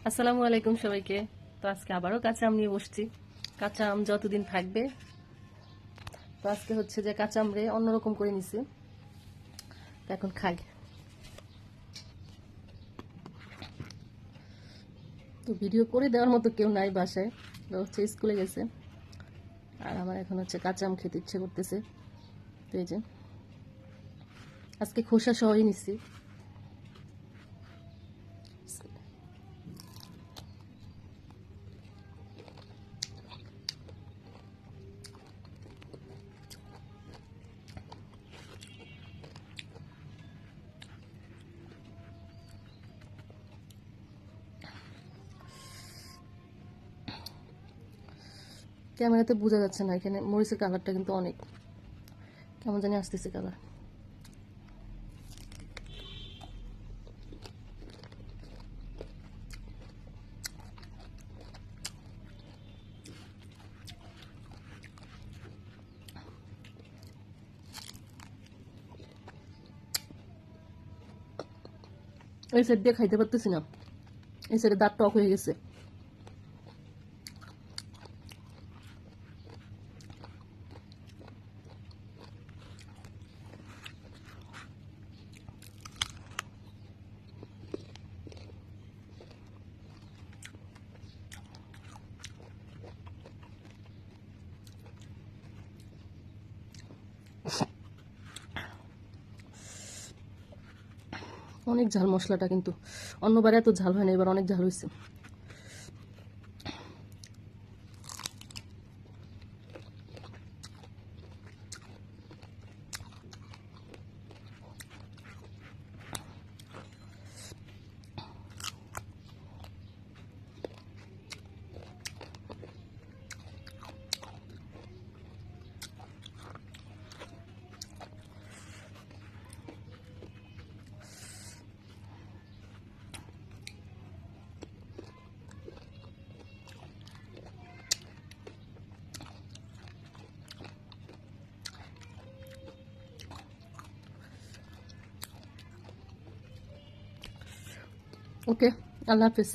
আসসালামু আলাইকুম সবাইকে। তো আজকে আবারও কাঁচা আম নিয়ে বসছি। কাঁচা আম যতদিন থাকবে। তো আজকে হচ্ছে যে কাঁচা আমরে অন্যরকম করে নিছি, তো এখন খাই। তো ভিডিও করে দেওয়ার মতো কেউ নাই বাসায়, তো হচ্ছে স্কুলে গেছে। আর আমার এখন হচ্ছে কাঁচা আম খেতে ইচ্ছে করতেছে। তো এই যে আজকে খোসা সহই নিছি। ক্যামেরাতে বোঝা যাচ্ছে না, এখানে মরিচের কালারটা কিন্তু অনেক কেমন জানি আসতেছে কালার। এই সাইড দিয়ে খাইতে পারতেছি না, এই সাইডে দাঁত টক হয়ে গেছে। অনেক ঝাল মশলাটা, কিন্তু অন্যবার এত ঝাল হয় না, এবার অনেক ঝাল হয়েছে। ওকে, আল্লাহ হাফিজ।